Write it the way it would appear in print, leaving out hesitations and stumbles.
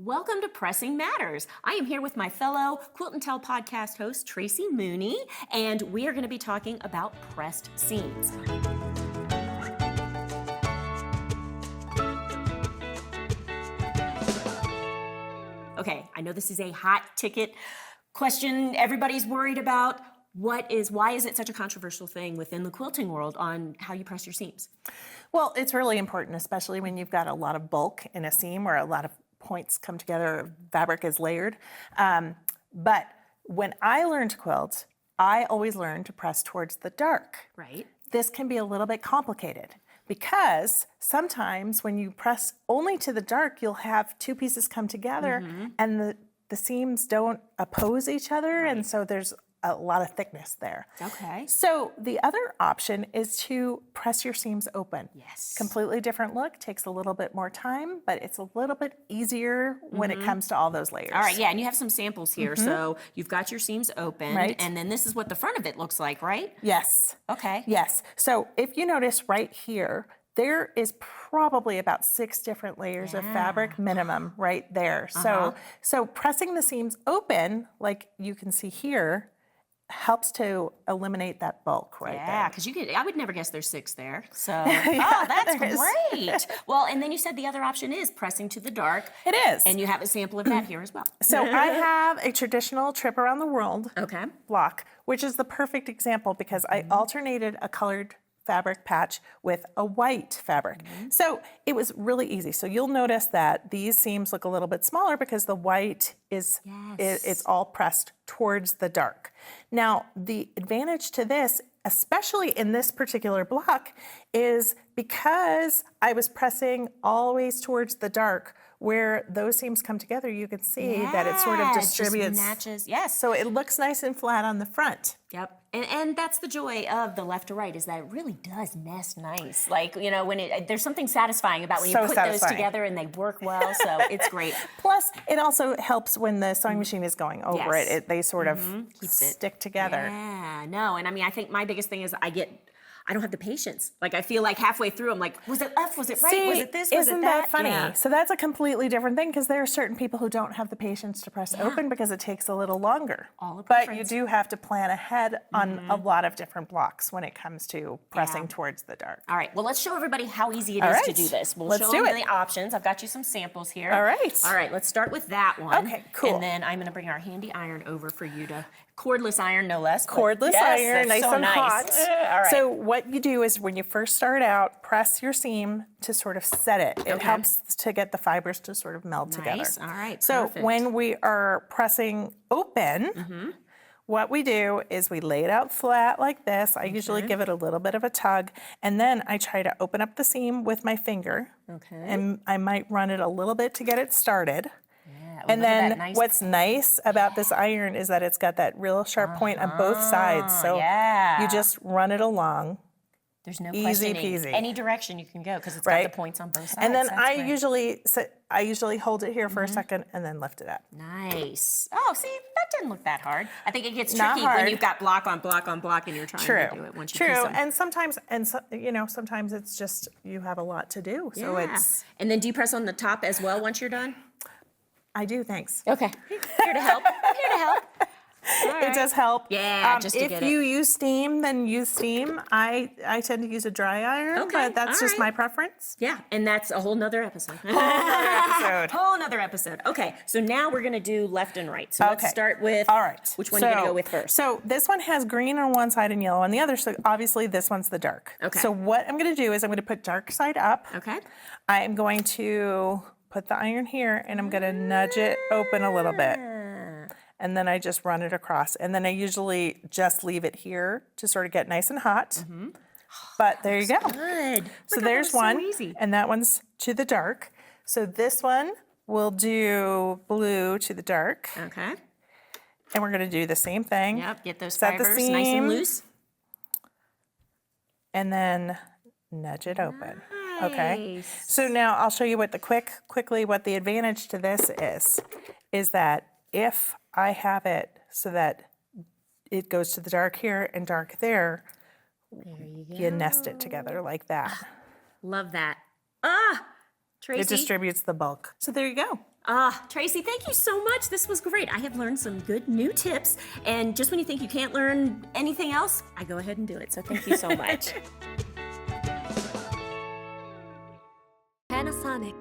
Welcome to Pressing Matters. I am here with my fellow Quilt and Tell podcast host, Tracy Mooney, and we are going to be talking about pressed seams. Okay, I know this is a hot ticket question everybody's worried about. Why is it such a controversial thing within the quilting world on how you press your seams? Well, it's really important, especially when you've got a lot of bulk in a seam where a lot of points come together, fabric is layered. But when I learned to quilt, I always learned to press towards the dark. Right. This can be a little bit complicated because sometimes when you press only to the dark, you'll have two pieces come together and the seams don't oppose each other, and so there's a lot of thickness there. Okay. So the other option is to press your seams open. Yes. Completely different look, takes a little bit more time, but it's a little bit easier when it comes to all those layers. All right, yeah, and you have some samples here. So you've got your seams open, Right. and then this is what the front of it looks like, right? Yes. Okay. Yes. So if you notice right here, there is probably about 6 different layers of fabric minimum right there. So pressing the seams open, like you can see here, helps to eliminate that bulk right there. Yeah, because I would never guess there's 6 there. So, oh, that's great. Well, and then you said the other option is pressing to the dark. It is. And you have a sample of that here as well. So I have a traditional trip around the world Okay. block, which is the perfect example because I alternated a colored fabric patch with a white fabric. So it was really easy. So you'll notice that these seams look a little bit smaller because the white is it's all pressed towards the dark. Now, the advantage to this, especially in this particular block, is because I was pressing always towards the dark, where those seams come together, you can see that it sort of distributes. It just matches. Yes. So it looks nice and flat on the front. Yep. And that's the joy of the left to right, is that it really does nest nice. Like, you know, when there's something satisfying about when you put those together and they work well, so it's great. Plus, it also helps when the sewing machine is going over it. They sort of stick together. Yeah, no, and I mean, I think my biggest thing is I don't have the patience. Like, I feel like halfway through, I'm like, was it left? Was it right? See, was it this? Was isn't it that funny? Yeah. So that's a completely different thing because there are certain people who don't have the patience to press open because it takes a little longer. But you do have to plan ahead on a lot of different blocks when it comes to pressing towards the dark. All right, well, let's show everybody how easy it is to do this. We'll show them the options. I've got you some samples here. All right. All right, let's start with that one. Okay, cool. And then I'm going to bring our handy iron over for you to, cordless iron, no less. Cordless iron, nice and hot. All right. So what you do is when you first start out, press your seam to sort of set it. It helps to get the fibers to sort of meld together. All right, so perfect. when we are pressing open, what we do is we lay it out flat like this. I usually give it a little bit of a tug, and then I try to open up the seam with my finger. Okay. And I might run it a little bit to get it started. look And at then that nice what's nice about this iron is that it's got that real sharp point on both sides. So you just run it along. There's no Easy questioning peasy. any direction you can go because it's got the points on both sides. And then That's I great. usually hold it here for a second and then lift it up. Nice. Oh, see, that didn't look that hard. I think it gets Not tricky when hard. you've got block on block on block and you're trying to do it once you do True. some. And sometimes, sometimes it's just you have a lot to do. So it's. And then do you press on the top as well once you're done? I do. Thanks. Okay. Here to help. Here to help. It does help. Yeah, just to get it. If you use steam, then use steam. I tend to use a dry iron, but that's just my preference. Yeah, and that's a whole nother episode. Whole nother episode. Okay, so now we're going to do left and right. So let's start with, all right. Which one are you going to go with first? So this one has green on one side and yellow on the other, so obviously this one's the dark. Okay. So what I'm going to do is I'm going to put dark side up. Okay. I am going to put the iron here, and I'm going to nudge it open a little bit. And then I just run it across. And then I usually just leave it here to sort of get nice and hot. But there you go. Good. So there's one. So easy. And that one's to the dark. So this one we'll do blue to the dark. Okay. And we're going to do the same thing. Yep, get those Set the fibers seam, nice and loose. And then nudge it open. Okay. So now I'll show you what quickly what the advantage to this is that if I have it so that it goes to the dark here and dark there, you nest it together like that. Love that. Tracy. It distributes the bulk. So there you go. Tracy, thank you so much. This was great. I have learned some good new tips. And just when you think you can't learn anything else, I go ahead and do it. So thank you so much. Panasonic.